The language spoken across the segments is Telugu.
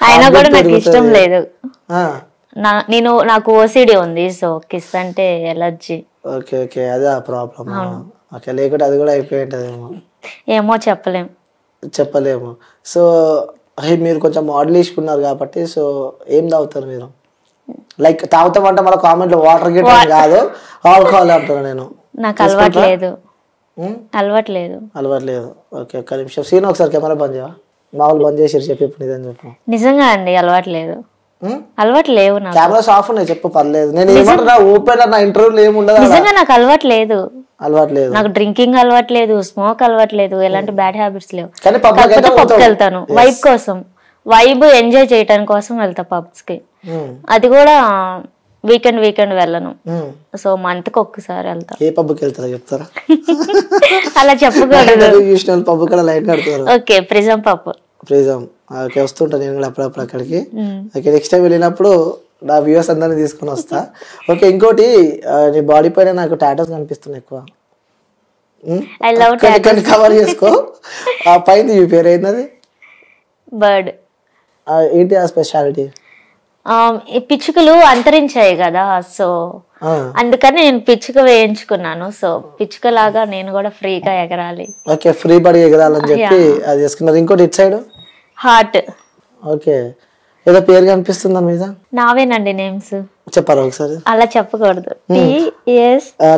అయినా కూడా నాకు ఇష్టం లేదు. నాకు ఓసిడి ఉంది, సో కిస్ అంటే ఎలర్జీ. ఓకే ఓకే, అదే ఆ ప్రాబ్లమ్. ఓకే, లేకుంటే అది కూడా అయిపోయి ఉంటదేమో. ఏమో చెప్పలేము. సో మీరు కొంచెం మోడలిష్కున్నారు కాబట్టి, సో ఏం తాగుతారు మీరు? లైక్ తాగుతామంటే మన కామెంట్ లో వాటర్ గిట్ కాదు, ఆల్కహాల్ అంటారు. నేను నాకు అలవాట్లేదు. ఓకే, ఒక్క నిమిషం సీన్, ఒకసారి కెమెరా బంద్ చేయవా? మామూలు బంద్ చేసి చెప్పి ఇప్పుడు నిజం చెప్పు. నిజంగా అండి అలవాట్లేదు. కెమెరాస్ ఆఫ్ ఉన్నాయి, చెప్పు పర్లేదు. నేను ఏమంటున్నా, ఓపెన్ నా ఇంటర్వ్యూలో ఏముండదు. నిజంగా నాకు అలవాట్లేదు. నాకు డ్రింకింగ్ అలవాట్లేదు, స్మోక్ అలవాట్లేదు, ఎలాంటి బ్యాడ్ హ్యాబిట్స్ లేవు. కాకపోతే పబ్కి వెళ్తాను వైబ్ కోసం, వైబ్ ఎంజాయ్ చేయడం కోసం వెళ్తా పబ్స్ కి. అది కూడా వీకెండ్ వెళ్ళను. సో మంత్ కి ఒక్కసారి వెళ్తా. ఏ పబ్కి వెళ్తారో చెప్తారా? అలా చెప్పకూడదు. పబ్ కూడా లైట్ కడతారు. Okay, prism pub. ఓకే, వస్తుంటా నేను కూడా అప్పుడప్పుడు అక్కడికి. ఓకే, నెక్స్ట్ టైం వెళ్ళినప్పుడు నా వ్యూవర్స్ అందరినీ తీసుకొని వస్తా. ఓకే, ఇంకోటి, నీ బాడీ పైన నాకు టాటూస్ కనిపిస్తున్నాయి ఎక్కువ. కవర్ చేసుకో. ఆ పైన ఈ పేరు ఏంటది? బర్డ్. ఏంటి ఆ స్పెషాలిటీ? పిచ్చుకలు అంతరించాయి కదా, సో అందుకని నేను పిచ్చుక వేయించుకున్నాను. సో పిచ్చుక లాగా నేను కూడా ఫ్రీగా ఎగరాలి. ఓకే, ఫ్రీ బడి ఎగరాలని చెప్పి అది చేసుకున్నారు. ఇంకోటి ఇట్ సైడ్ హార్ట్. ఓకే, ఏదో పేరు కనిపిస్తుంది దాని మీద. నావేనండి నేమ్స్. చెప్పారా ఒకసారి? అలా చెప్పకూడదు.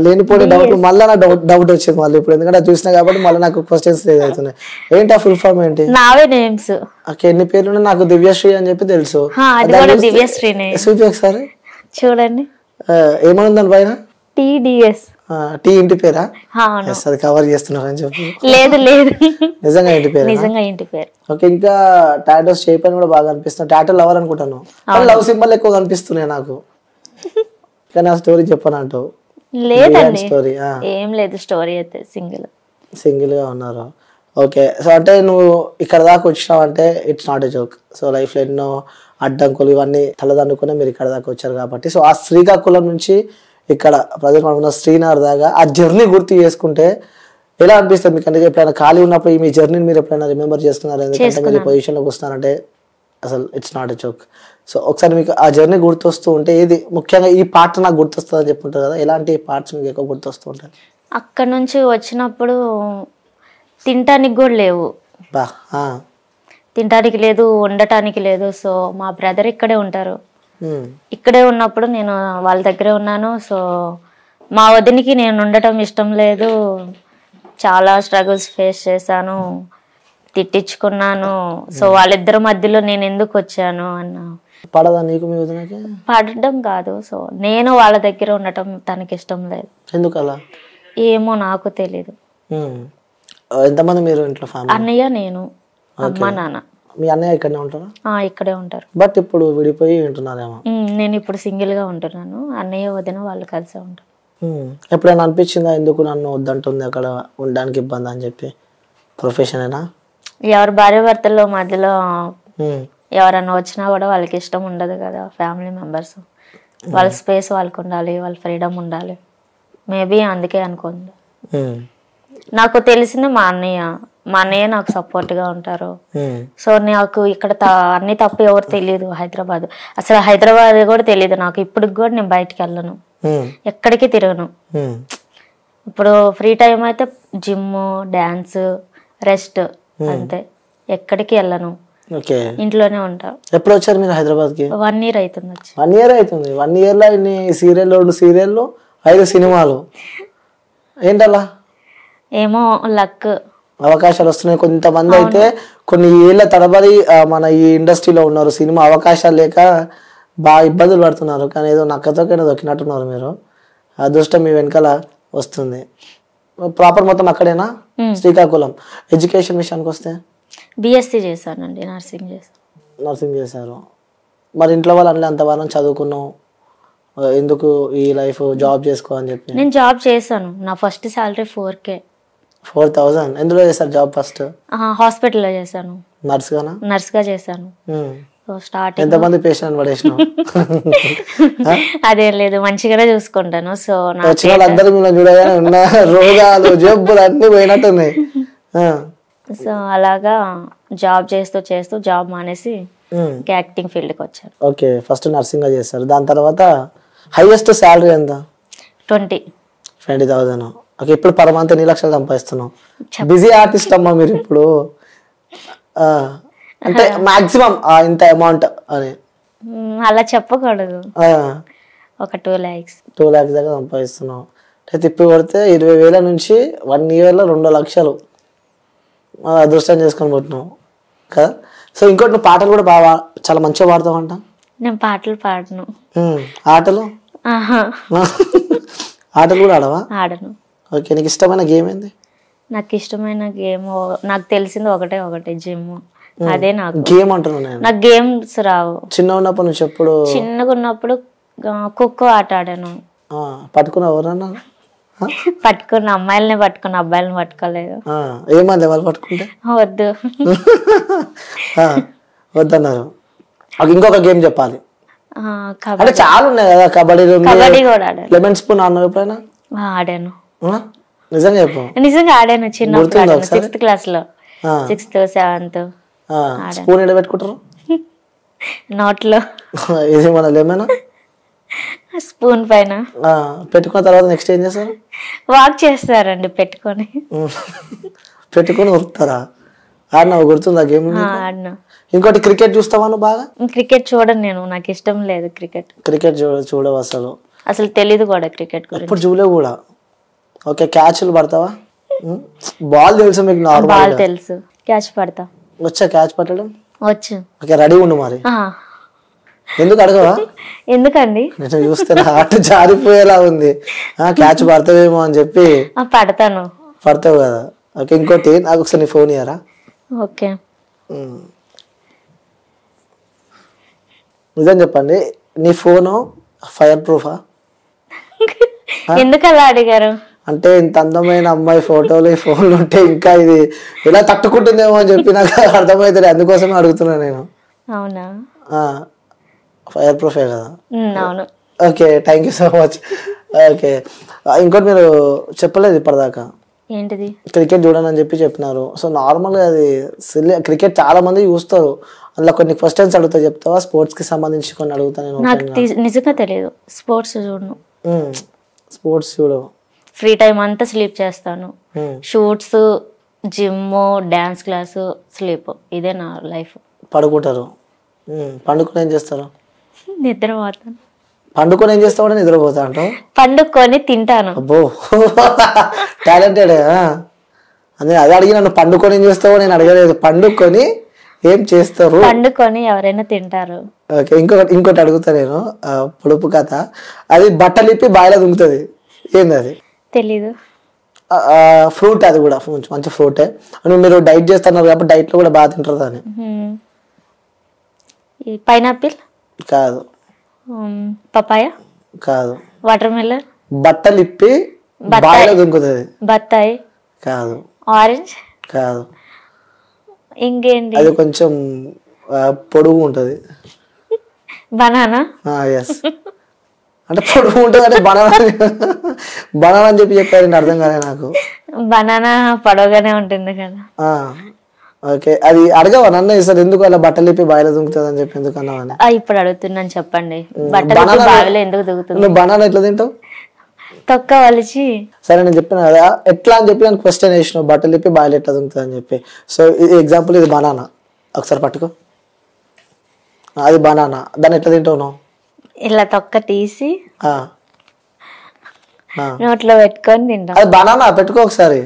లేనిపోయి డౌట్, మళ్ళీ నా డౌట్ వచ్చింది మళ్ళీ ఇప్పుడు, ఎందుకంటే చూసినా కాబట్టి మళ్ళీ నాకు క్వశ్చన్స్ అవుతున్నాయి. ఏంటి ఆ ఫుల్ ఫామ్ ఏంటి? నావే నేమ్స్. ఓకే, ఎన్ని పేర్లు? నాకు దివ్యశ్రీ అని చెప్పి తెలుసు. దివ్యశ్రీనే. చూపి ఒకసారి చూడండి. ఏమనుంది దాని పైన? TDS. టీ ఇంటి పేరా? అది కవర్ చేస్తున్నారని చెప్పి. లేదు నిజంగా ఇంటి పేరు. ఓకే, ఇంకా టాటూస్ షేప్ అని కూడా బాగా అనిపిస్తుంది. టాటూ లవర్ అనుకుంటాను, లవ్ సింబల్ ఎక్కువ కనిపిస్తున్నాయి నాకు. కానీ ఆ స్టోరీ చెప్పనంటావు? లేదండి, స్టోరీ ఏం లేదు. స్టోరీ అయితే సింగిల్ గా ఉన్నారు. ఓకే, సో అంటే నువ్వు ఇక్కడ దాకా వచ్చినావు అంటే it's not a joke. So life లో ఎన్నో అడ్డంకులు ఇవన్నీ తలదన్నుకునే మీరు ఇక్కడ దాకా వచ్చారు కాబట్టి, సో ఆ శ్రీకాకుళం నుంచి ఇక్కడ ప్రజెంట్ మనకున్న శ్రీనగర్ దాకా ఆ జర్నీ గుర్తు చేసుకుంటే ఎలా అనిపిస్తుంది మీకు? అంటే ఎప్పుడైనా ఖాళీ ఉన్నప్పుడు మీ జర్నీని మీరు ఎప్పుడైనా రిమెంబర్ చేసుకున్నారు? ఎందుకంటే మీరు పొజిషన్లోకి వస్తున్నారంటే అసలు it's not a joke. So ఒకసారి మీకు ఆ జర్నీ గుర్తొస్తూ ఉంటే ఏది ముఖ్యంగా ఈ పార్ట్ నాకు గుర్తొస్తుంది అని చెప్పుంటారు కదా, ఎలాంటి పార్ట్స్ మీకు ఎక్కువ గుర్తొస్తూ ఉంటాయి? అక్కడ నుంచి వచ్చినప్పుడు తినటానికి కూడా లేవు, తినటానికి లేదు, ఉండటానికి లేదు. సో మా బ్రదర్ ఇక్కడే ఉంటారు. ఇక్కడే ఉన్నప్పుడు నేను వాళ్ళ దగ్గరే ఉన్నాను. సో మా వదినికి నేను ఉండటం ఇష్టం లేదు, చాలా స్ట్రగుల్స్ ఫేస్ చేశాను, తిట్టించుకున్నాను. సో వాళ్ళిద్దరి మధ్యలో నేను ఎందుకు వచ్చాను అన్న. పడదా నీకు మీ వదినకి? పడడం కాదు, సో నేను వాళ్ళ దగ్గర ఉండటం తనకి ఇష్టం లేదు. ఎందుకు అలా? ఏమో నాకు తెలీదు. ఎంతమంది మీరు ఇంట్లో? అన్నయ్య, నేను, అమ్మ, నాన్న. మీ అన్నయ్య ఇక్కడనే ఉంటారా? ఇక్కడే ఉంటారు. బట్ ఇప్పుడు విడిపోయి ఉంటున్నారేమో? నేను ఇప్పుడు సింగిల్ గా ఉంటున్నాను. అన్నయ్య వదిన వాళ్ళు కలిసే ఉంటారు. ఎప్పుడైనా అనిపించిందా ఎందుకు నన్ను వద్దంటుంది అక్కడ ఉండడానికి ఇబ్బంది అని చెప్పి? ప్రొఫెషన్ అయినా ఎవరి భార్య భర్తల్లో మధ్యలో ఎవరన్నా వచ్చినా కూడా వాళ్ళకి ఇష్టం ఉండదు కదా. ఫ్యామిలీ మెంబర్స్ వాళ్ళ స్పేస్ వాళ్ళకు ఉండాలి, వాళ్ళ ఫ్రీడమ్ ఉండాలి. మేబీ అందుకే అనుకోండి. నాకు తెలిసింది మా అన్నయ్య నాకు సపోర్ట్ గా ఉంటారు. సో నాకు ఇక్కడ అన్ని తప్పు ఎవరు తెలియదు. హైదరాబాద్ అసలు హైదరాబాద్ కూడా తెలియదు నాకు. ఇప్పటికి కూడా నేను బయటికి వెళ్ళను, ఎక్కడికి తిరగను. ఇప్పుడు ఫ్రీ టైం అయితే జిమ్, డాన్స్, రెస్ట్, అంతే. ఎక్కడికి వెళ్ళను, ఇంట్లోనే ఉంటా. ఎప్పుడు వచ్చారు మీరు హైదరాబాద్ కి? 1 year అవుతుంది. 1 year అవుతుంది. 1 year లో ఇన్ని సీరియల్, 2 సీరియల్లు, 5 సినిమాలు. ఏంటలా? ఏమో లక్. అవకాశాలు వస్తున్నాయి. కొంతమంది అయితే కొన్ని ఏళ్ల తరబడి మన ఈ ఇండస్ట్రీలో ఉన్నారు, సినిమా అవకాశాలు లేక బాగా ఇబ్బందులు పడుతున్నారు. కానీ ఏదో నక్కతోకైనా దొక్కినట్టున్నారు మీరు. అదృష్టం మీ వెనకాల వస్తుంది. ప్రాపర్ మొత్తం అక్కడేనా? శ్రీకాకుళం. ఎడ్యుకేషన్ విషయానికి వస్తే? BSc చేశానండి, నర్సింగ్ చేశారు. మరి ఇంట్లో వాళ్ళు అన్నీ అంతవరం చదువుకున్నావు, ఎందుకు ఈ లైఫ్ జాబ్ చేసుకో అని చెప్పి? నేను జాబ్ చేశాను. నా ఫస్ట్ సాలరీ 4K. 4,000. ఎందులో చేశారు జాబ్? ఫస్ట్ హాస్పిటల్లో చేశాను. నర్స్ గా చేశాను. ఎంతమంది పేషెంట్ పడేసినావు? అదేం లేదు, మంచిగానే చూసుకుంటాను. సో వచ్చిన వాళ్ళందరూ చూడగానే ఉన్న రోగాలు, జబ్బులు అన్ని పోయినట్టున్నాయి. సో అలాగా జాబ్ చేస్తూ చేస్తూ జాబ్ మానేసి యాక్టింగ్ ఫీల్డ్కి వచ్చాను. ఓకే, ఫస్ట్ నర్సింగ్ చేస్తారు, దాని తర్వాత హైయెస్ట్ శాలరీ ఎంత? 20,000. ఓకే, ఇప్పుడు పర్ మంత్ ఎన్ని లక్షలు సంపాదిస్తున్నావు? బిజీ ఆర్టిస్ట్ అమ్మా మీరు ఇప్పుడు. అంటే మాక్సిమం ఇంత అమౌంట్ అని అలా చెప్పకూడదు. ఒక 2 lakhs దాకా సంపాదిస్తున్నావు. అయితే ఇప్పుడు కొడితే 20,000 నుంచి 1 yearలో 2 లక్షలు అదృష్టం చేసుకొని పోతున్నావు కదా. సో ఇంకోటి నువ్వు పాటలు కూడా బాగా చాలా మంచిగా పాడతావు అంట. నేను పాటలు పాడను. ఆటలు ఆటలు కూడా ఆడవా? ఆడను. ఓకే, నీకు ఇష్టమైన గేమ్ ఏంది? నాకు ఇష్టమైన గేమ్ నాకు తెలిసింది ఒకటే జిమ్. అదే నాకు గేమ్ అంటున్నాను నేను. నాకు గేమ్స్ రావు. చిన్న ఉన్నప్పుడు నుంచి ఎప్పుడు? చిన్నగా ఉన్నప్పుడు ఖోఖో ఆట ఆడాను. పట్టుకున్నావు ఎవరన్నా? పట్టుకున్న అమ్మాయిలని పట్టుకున్న అబ్బాయిలని పట్టుకోలేదు. ఏమంది వాళ్ళు పట్టుకుంటే? వద్దు వద్దన్నారు. ఇంకొక గేమ్ చెప్పాలి. అంటే కబడ్డీ చాలా ఉన్నాయి కదా, కబడ్డీ కూడా ఆడాను. లెమన్ స్పూన్ ఆడినావు ఎప్పుడైనా? ఆడాను. నిజంగా చెప్పు. నిజంగా ఆడాను చిన్నప్పుడు. 6th class లో, 6th 7th. స్పూన్ ఎక్కడ పెట్టుకుంటారు? నోట్లో. ఇది మన లెమన్ స్పూన్ పైన పెట్టుకున్న తర్వాత నెక్స్ట్ ఏం చేస్తారు? వాక్ చేస్తారండి పెట్టుకొని. ఉరుకుతారా? ఆడినావు, గుర్తుందా గేమ్? ఆడినా. ఇంకోటి క్రికెట్ చూస్తావా నువ్వు బాగా? క్రికెట్ చూడను నేను, నాకు ఇష్టం లేదు క్రికెట్ చూడవు అసలు తెలీదు కూడా క్రికెట్ ఇప్పుడు చూడలేవు కూడా. ఓకే, క్యాచ్లు పడతావా? బాల్ తెలుసు మీకు? నార్మల్ బాల్ తెలుసు, క్యాచ్ పడతా. వచ్చా క్యాచ్ పట్టడం? వచ్చు. ఓకే, రెడీ ఉండు మరి. ఎందుకు అడగవా? ఎందుకండి? నేను చూస్తే ఆట జారిపోయేలా ఉంది, క్యాచ్ పడతావేమో అని చెప్పి. పడతాను. పడతావు కదా. ఓకే, ఇంకోటి నాకు ఒకసారి నీ ఫోన్ ఇయ్యరా? ఓకే. నిజం చెప్పండి, నీ ఫోను ఫైర్ ప్రూఫా? ఎందుకు అలా అడిగారు? అంటే ఇంత అందమైన అమ్మాయి ఫోటోలు ఈ ఫోన్లు ఉంటే ఇంకా ఇది ఇలా తట్టుకుంటుందేమో అని చెప్పి నాకు అర్థమవుతుంది, అందుకోసమే అడుగుతున్నా నేను. అవునా? ఫైర్ ప్రూఫే కదా. అవును. Okay, thank you so much. Okay, ఇంకోటి మీరు చెప్పలేదు ఇప్పటిదాకా. ఏంటిది? క్రికెట్ చూడని చెప్పి చెప్పినారు. సో నార్మల్గా అది క్రికెట్ చాలా మంది చూస్తారు, అందులో కొన్ని క్వశ్చన్స్ అడుగుతా, చెప్తావా? స్పోర్ట్స్ కి సంబంధించి కొన్ని అడుగుతా నేను. నాకు నిజంగా తెలియదు. స్పోర్ట్స్ చూడను. స్పోర్ట్స్ చూడవు? ఫ్రీ టైం అంతా స్లీప్ చేస్తాను. Shoots, gym, dance class, sleep, ఇదే నా లైఫ్. పడుకుంటారు? పండుకొని ఏం చేస్తారు? నిద్రపోతాను. పండుకొని ఏం చేస్తావు? నిద్రపోతా అంటావు? పండుకొని తింటాను. అబ్బో, టాలెంటెడ్. అదే అడిగి నన్ను పండుకొని ఏం చేస్తావో నేను అడగలేదు, పండుకొని ఏం చేస్తారు? పండుకొని ఎవరైనా తింటారు. ఓకే, ఇంకోటి అడుగుతా నేను, పొడుపు కథ. అది బట్టలు ఇప్పి బాయిలో దుంకుతుంది, ఏంది అది? తెలీదు. ఫ్రూట్, అది కూడా మంచి ఫ్రూటే. మీరు డైట్ చేస్తున్నారు కాబట్టి డైట్ లో కూడా బాగా తింటారు దాన్ని. పైనాపిల్ కాదు. పపాయ కాదు. Water melon. బట్టలు ఇప్పి బాయిలో దుంకుతుంది. బత్తాయి కాదు. ఆరెంజ్ కాదు. ఇంకేంటి? అది కొంచెం పొడుగు ఉంటది. బనానా. ఎస్, అంటే పొడుగు ఉంటుంది అంటే బనానా అని చెప్పి చెప్పారు, అర్థం కాలే నాకు. బనానా పొడవుగానే ఉంటుంది కదా. ఓకే, అది అడగవా నన్ను ఈసారి, ఎందుకు అలా బట్టలు ఇప్పి బాయిలో దుంకుతుంది అని చెప్పి ఎందుకు అన్నావని? ఇప్పుడు అడుగుతున్నాను, చెప్పండి. బట్టలు బావిలో ఎందుకు దుంకుతుంది? నువ్వు బనానా ఎట్లా తింటావు? తొక్క వలిచి. సరే, నేను చెప్పిన కదా ఎట్లా అని చెప్పి నేను క్వశ్చన్ వేసినావు, బట్టలు ఇప్పి బాయిలో ఎట్లా దుంకుతుంది అని చెప్పి. సో ఎగ్జాంపుల్, ఇది బనానా, ఒకసారి పట్టుకో. అది బనానా, దాన్ని ఎట్లా తింటావు నువ్వు? ఇలా తొక్క తీసి నోట్లో పెట్టుకొని తింటాం. అది బనానా, పెట్టుకో ఒకసారి.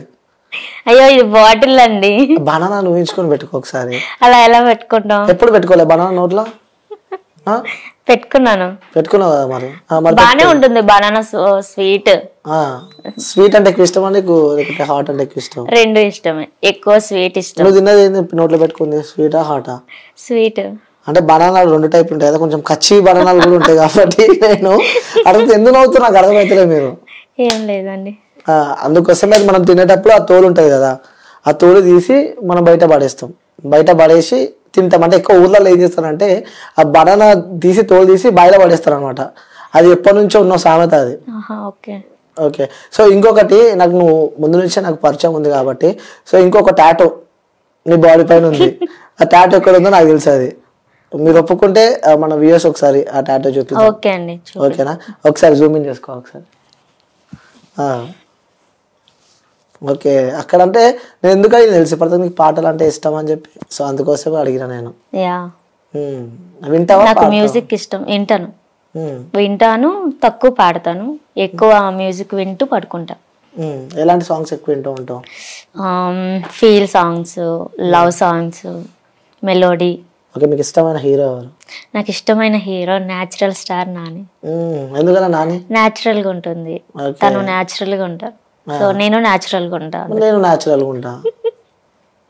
అయ్యో, ఇది బాటిల్ అండి. బనానా నువ్వు ఎంచుకొని పెట్టుకో ఒకసారి. అలా ఎలా పెట్టుకుంటాం? ఎప్పుడు పెట్టుకోలే బనానా నోట్లో? పెట్టుకున్నాను. పెట్టుకున్నావు కదా మరి. బానే ఉంటుంది బనానా స్వీట్. స్వీట్ అంటే ఎక్కువ ఇష్టమా నీకు, లేకపోతే హాట్ అంటే ఎక్కువ ఇష్టం? రెండు ఇష్టమే, ఎక్కువ స్వీట్ ఇష్టం. నువ్వు తిన్నది ఏంది నోట్లో పెట్టుకుంది, స్వీటా హాటా? స్వీట్. అంటే బనానాలు 2 టైపులు ఉంటాయి కదా, కొంచెం కచ్చి బనానాలు కూడా ఉంటాయి కాబట్టి నేను అడిగితే ఎందుకు నవ్వుతున్నా నాకు అర్థమవుతలేదు. మీరు ఏం లేదండి, అందుకోసమే మనం తినేటప్పుడు ఆ తోలు ఉంటుంది కదా, ఆ తోలు తీసి మనం బయట పడేస్తాం. బయట పడేసి తింటాం. అంటే ఎక్కువ ఊర్లలో ఏం చేస్తారంటే ఆ బనానా తీసి తోలు తీసి బాయిలో పడేస్తారు అనమాట. అది ఎప్పటి నుంచో ఉన్న సామెత అది. ఓకే, సో ఇంకొకటి, నాకు నువ్వు ముందు నుంచే నాకు పరిచయం ఉంది కాబట్టి, సో ఇంకొక టాటో నీ బాడీ పైన ఉంది. ఆ టాటూ ఎక్కడ ఉందో నాకు తెలుసు. అది మీరు ఒప్పుకుంటే మన వ్యూయర్స్ ఒకసారి ఆ టాటూ చూపిస్తాం. ఓకే అండి. ఓకేనా? ఒకసారి జూమ్ ఇన్ చేసుకో ఒకసారి. ఓకే, అక్కడంటే నేను ఎందుకు అడిగిన తెలిసి పడుతుంది నీకు పాటలు అంటే ఇష్టం అని చెప్పి, సో అందుకోసమే అడిగిన నేను. వింటావా? నాకు మ్యూజిక్ ఇష్టం, వింటాను, తక్కువ పాడతాను, ఎక్కువ మ్యూజిక్ వింటూ పడుకుంటా. ఎలాంటి సాంగ్స్ ఎక్కువ వింటూ ఉంటావు? Feel songs, love songs, melody. Okay, మీకు ఇష్టమైన హీరో ఎవరు? నాకు ఇష్టమైన హీరో న్యాచురల్ స్టార్ నాని. ఎందుకలా నాని? న్యాచురల్ గా ఉంటుంది, తను న్యాచురల్ గా ఉంటారు, సో నేను న్యాచురల్ గా ఉంటాను. నేను న్యాచురల్ గా ఉంటా.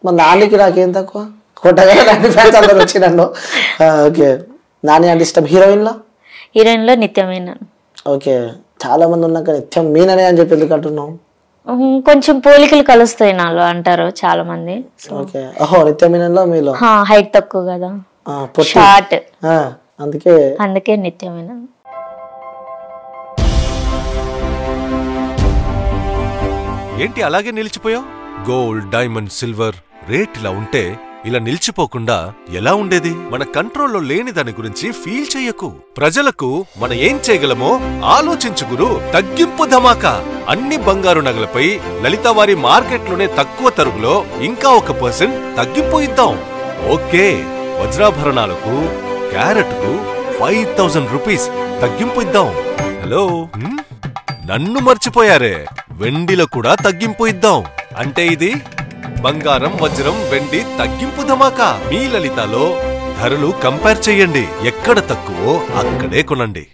మరి నానికి నాకేం తక్కువ? కొట్టగా నాని ఫ్యాన్స్ అందరు వచ్చి నన్ను. ఓకే, నాని అంటే ఇష్టం. హీరోయిన్ లో నిత్య మీనన్. ఓకే, చాలా మంది ఉన్నాక నిత్యం మీననే అని చెప్పి ఎందుకు అంటున్నావు? కొంచెం పోలికలు కలుస్తాయి నాలో అంటారు చాలా మంది. ఓకే, ఓహో, నిత్య మీనన్ లో మీలో హైట్ తక్కువ కదా, షార్ట్, అందుకే నిత్య మీనన్. ఏంటి అలాగే నిలిచిపోయావు? గోల్డ్, డైమండ్, సిల్వర్ రేట్ ఇలా ఉంటే ఇలా నిలిచిపోకుండా ఎలా ఉండేది? మన కంట్రోల్లో లేని దాని గురించి ఫీల్ చెయ్యకు. ప్రజలకు మన ఏం చేయగలమో ఆలోచించు గురు. తగ్గింపు ధమాకా. అన్ని బంగారు నగలపై లలిత వారి మార్కెట్లోనే తక్కువ తరుగులో ఇంకా 1% తగ్గింపు ఇద్దాం. ఓకే, వజ్రాభరణాలకు క్యారెట్కు 5000 రూపీస్ తగ్గింపు ఇద్దాం. హలో, నన్ను మర్చిపోయారే, వెండిలో కూడా తగ్గింపు ఇద్దాం. అంటే ఇది బంగారం, వజ్రం, వెండి తగ్గింపు ధమాకా. మీ లలితలో ధరలు కంపేర్ చెయ్యండి, ఎక్కడ తక్కువో అక్కడే కొనండి.